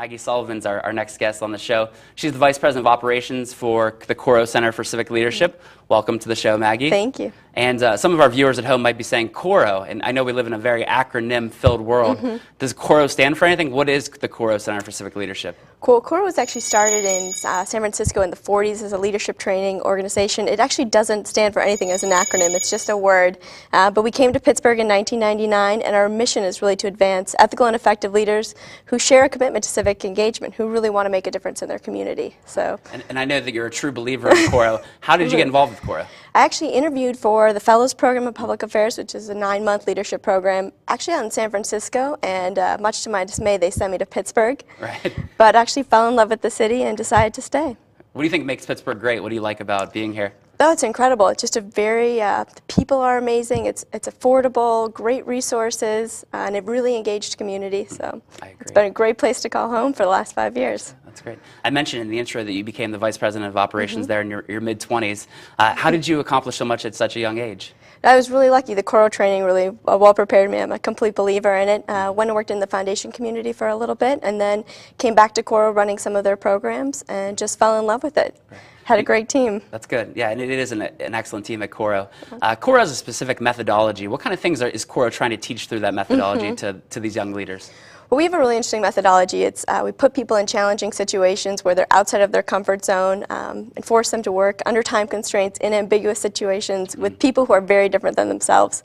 Maggie Sullivan's our next guest on the show. She's the Vice President of Operations for the Korra Center for Civic Leadership. Welcome to the show, Maggie. Thank you. And some of our viewers at home might be saying Korra, and I know we live in a very acronym-filled world. Does Korra stand for anything? What is the Korra Center for Civic Leadership? Cool. Korra was actually started in San Francisco in the 40s as a leadership training organization. It actually doesn't stand for anything as an acronym. It's just a word. But we came to Pittsburgh in 1999, and our mission is really to advance ethical and effective leaders who share a commitment to civic engagement, who really want to make a difference in their community. So. And I know that you're a true believer in Korra. How did you get involved with Korra? I actually interviewed for the Fellows Program of Public Affairs, which is a 9-month leadership program, actually out in San Francisco, and much to my dismay, they sent me to Pittsburgh. Right. But actually fell in love with the city and decided to stay. What do you think makes Pittsburgh great? What do you like about being here? Oh, it's incredible. It's just a very, the people are amazing. It's affordable, great resources, and a really engaged community. So it's been a great place to call home for the last 5 years. That's great. I mentioned in the intro that you became the Vice President of Operations there in your mid-20s. How did you accomplish so much at such a young age? I was really lucky. The Korra training really well prepared me. I'm a complete believer in it. Went and worked in the foundation community for a little bit, and then came back to Korra running some of their programs, and just fell in love with it. Right. Had a great team. That's good. Yeah, and it is an excellent team at Korra. Korra has a specific methodology. What kind of things is Korra trying to teach through that methodology to these young leaders? Well, we have a really interesting methodology. It's we put people in challenging situations where they're outside of their comfort zone and force them to work under time constraints in ambiguous situations with people who are very different than themselves.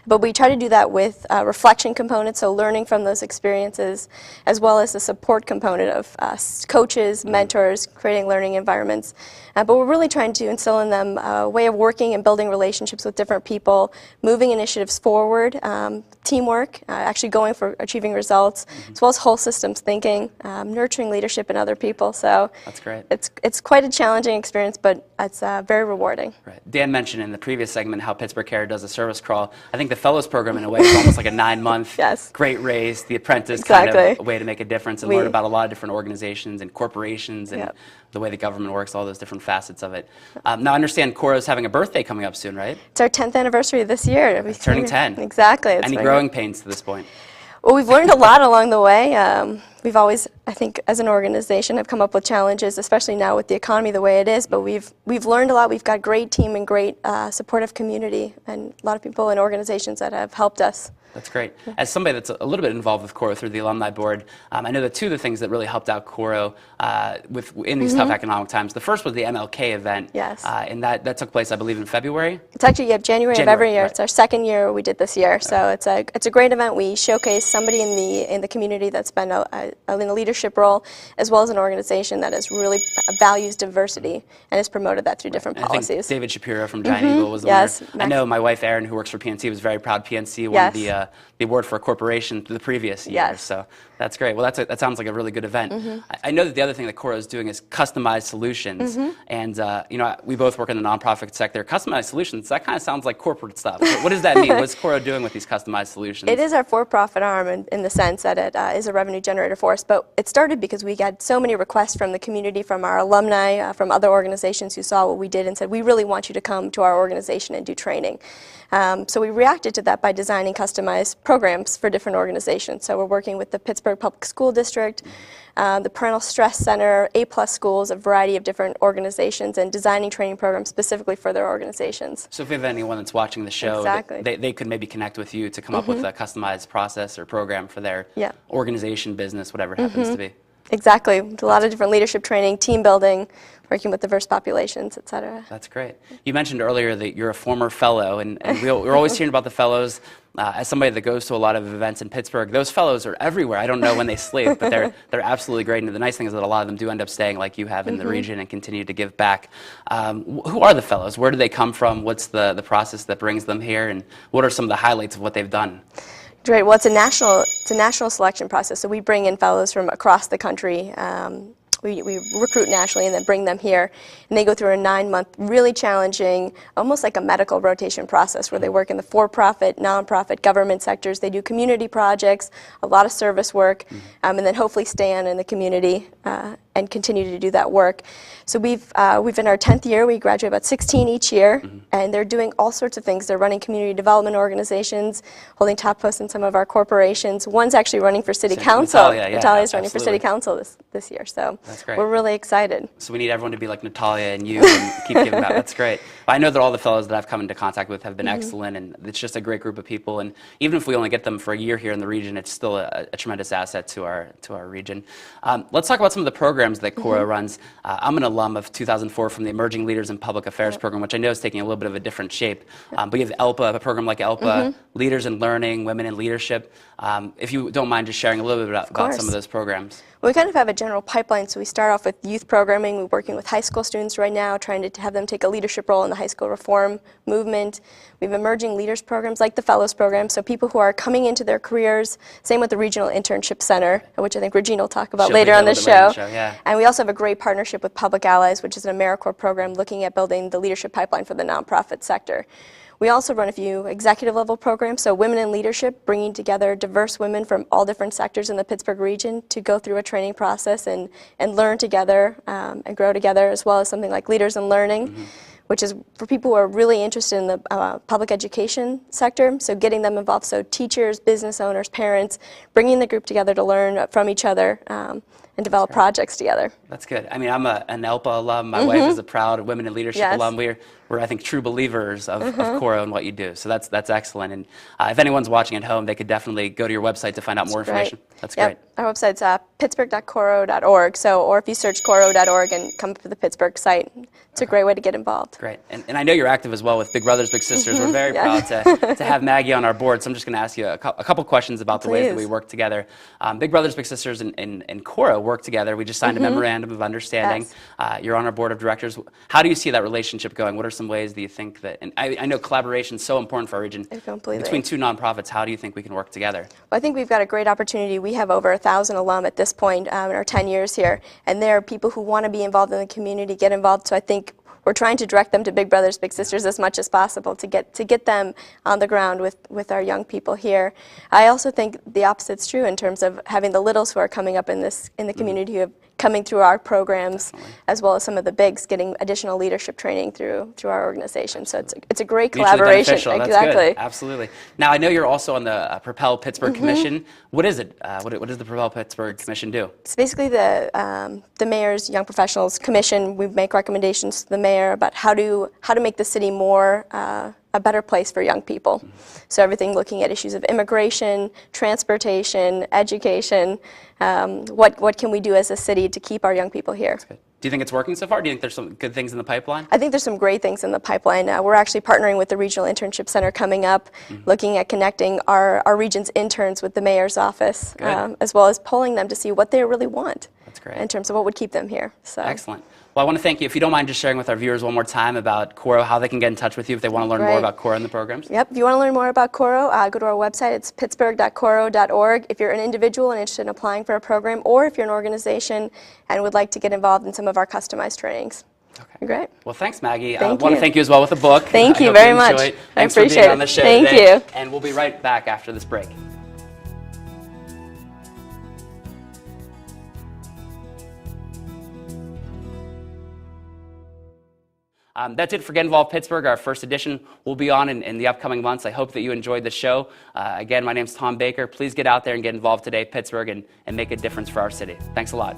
But we try to do that with reflection components, so learning from those experiences, as well as the support component of coaches, mentors, creating learning environments. But we're really trying to instill in them a way of working and building relationships with different people, moving initiatives forward, teamwork, actually going for achieving results, as well as whole systems thinking, nurturing leadership in other people. So that's great. It's quite a challenging experience, but it's very rewarding. Right. Dan mentioned in the previous segment how Pittsburgh Care does a service crawl. I think the Fellows Program, in a way, is almost like a 9-month great race, the apprentice kind of a way to make a difference and learn about a lot of different organizations and corporations and the way the government works, all those different facets of it. Now, I understand Korra is having a birthday coming up soon, right? It's our 10th anniversary this year. Turning 10. Exactly. Any growing pains to this point? Well, we've learned a lot along the way. We've always, I think, as an organization, have come up with challenges, especially now with the economy the way it is. But we've learned a lot. We've got a great team and great supportive community, and a lot of people and organizations that have helped us. That's great. As somebody that's a little bit involved with Korra through the alumni board, I know that two of the things that really helped out Korra in these tough economic times. The first was the MLK event. Yes. And that took place, I believe, in February. It's actually January of every year. Right. It's our second year we did this year. Okay. So it's a great event. We showcase somebody in the community that's been in a leadership role, as well as an organization that has really values diversity and has promoted that through different policies. I think David Shapiro from Giant Eagle was the winner. I know my wife Erin, who works for PNC, was very proud. PNC won the award for a corporation the previous year. So that's great. Well, that sounds like a really good event. I know that the other thing that Korra is doing is customized solutions. And we both work in the nonprofit sector. Customized solutions, that kind of sounds like corporate stuff. What does that mean? What's Korra doing with these customized solutions? It is our for-profit arm in the sense that it is a revenue generator for us. But it started because we got so many requests from the community, from our alumni, from other organizations who saw what we did and said, we really want you to come to our organization and do training. So we reacted to that by designing customized programs for different organizations. So we're working with the Pittsburgh Public School District, the Parental Stress Center, A+ schools, a variety of different organizations, and designing training programs specifically for their organizations. So if we have anyone that's watching the show, they could maybe connect with you to come up with a customized process or program for their organization, business, whatever it happens to be. Exactly. A lot of different leadership training, team building, working with diverse populations, et cetera. That's great. You mentioned earlier that you're a former fellow, and we're always hearing about the fellows. As somebody that goes to a lot of events in Pittsburgh, those fellows are everywhere. I don't know when they sleep, but they're absolutely great. And the nice thing is that a lot of them do end up staying like you have in the region and continue to give back. Who are the fellows? Where do they come from? What's the process that brings them here? And what are some of the highlights of what they've done? Great. Well, it's a national selection process. So we bring in fellows from across the country. We recruit nationally and then bring them here, and they go through a 9-month, really challenging, almost like a medical rotation process where they work in the for-profit, nonprofit, government sectors. They do community projects, a lot of service work, and then hopefully stay on in the community and continue to do that work. So we've in our 10th year, we graduate about 16 each year, and they're doing all sorts of things. They're running community development organizations, holding top posts in some of our corporations. One's actually running for city council. Natalia's running for city council this year, so that's great. We're really excited. So we need everyone to be like Natalia and you and keep giving back. That's great. I know that all the fellows that I've come into contact with have been excellent, and it's just a great group of people. And even if we only get them for a year here in the region, it's still a tremendous asset to our region. Let's talk about some of the programs that Korra runs. I'm an alum of 2004 from the Emerging Leaders in Public Affairs program, which I know is taking a little bit of a different shape. But you have ELPA, a program like ELPA, Leaders in Learning, Women in Leadership. If you don't mind just sharing a little bit about some of those programs. Well, we kind of have a general pipeline, so we start off with youth programming. We're working with high school students right now, trying to have them take a leadership role in the high school reform movement. We have emerging leaders programs like the Fellows program, so people who are coming into their careers. Same with the Regional Internship Center, which I think Regina will talk about later on the show. And we also have a great partnership with Public Allies, which is an AmeriCorps program looking at building the leadership pipeline for the nonprofit sector. We also run a few executive level programs, so Women in Leadership, bringing together diverse women from all different sectors in the Pittsburgh region to go through a training process and learn together and grow together, as well as something like Leaders in Learning, which is for people who are really interested in the public education sector, so getting them involved, so teachers, business owners, parents, bringing the group together to learn from each other and develop projects together. That's good. I mean, I'm an ELPA alum. My wife is a proud Women in Leadership alum. We're, I think, true believers of Korra and what you do. So that's excellent. And if anyone's watching at home, they could definitely go to your website to find out more information. That's great. Our website's pittsburgh.korro.org. Or if you search korro.org and come up to the Pittsburgh site, it's a great way to get involved. Great. And I know you're active as well with Big Brothers Big Sisters. We're very proud to have Maggie on our board. So I'm just going to ask you a couple questions about the ways that we work together. Big Brothers Big Sisters and Korra work together. We just signed a memorandum of understanding. You're on our board of directors. How do you see that relationship going? What are some ways that you think that, and I know collaboration is so important for our region. Between two nonprofits, how do you think we can work together? Well, I think we've got a great opportunity. We have over 1,000 alum at this point in our 10 years here, and there are people who want to be involved in the community, get involved. So I think we're trying to direct them to Big Brothers Big Sisters as much as possible to get them on the ground with our young people here. I also think the opposite's true in terms of having the littles who are coming up in the community who have coming through our programs, as well as some of the bigs getting additional leadership training through our organization. So it's a great collaboration. Exactly. That's good. Absolutely. Now I know you're also on the Propel Pittsburgh Commission. What is it? What does the Propel Pittsburgh Commission do? It's basically the mayor's Young Professionals Commission. We make recommendations to the mayor about how to make the city more a better place for young people. So everything looking at issues of immigration, transportation, education, what can we do as a city to keep our young people here? Do you think it's working so far? Do you think there's some good things in the pipeline? I think there's some great things in the pipeline. We're actually partnering with the Regional Internship Center coming up, looking at connecting our region's interns with the mayor's office, as well as polling them to see what they really want. That's great. In terms of what would keep them here. So. Excellent. Well, I want to thank you. If you don't mind just sharing with our viewers one more time about Korra, how they can get in touch with you if they want to learn more about Korra and the programs. Yep. If you want to learn more about Korra, go to our website. It's pittsburgh.korro.org. If you're an individual and interested in applying for a program, or if you're an organization and would like to get involved in some of our customized trainings. Okay. Great. Well, thanks, Maggie. I want to thank you as well with the book. Thank you very much. I appreciate it. Thanks for being on the show today. Thank you. And we'll be right back after this break. That's it for Get Involved Pittsburgh, our first edition. We'll be on in the upcoming months. I hope that you enjoyed the show. Again, my name's Tom Baker. Please get out there and get involved today, Pittsburgh, and make a difference for our city. Thanks a lot.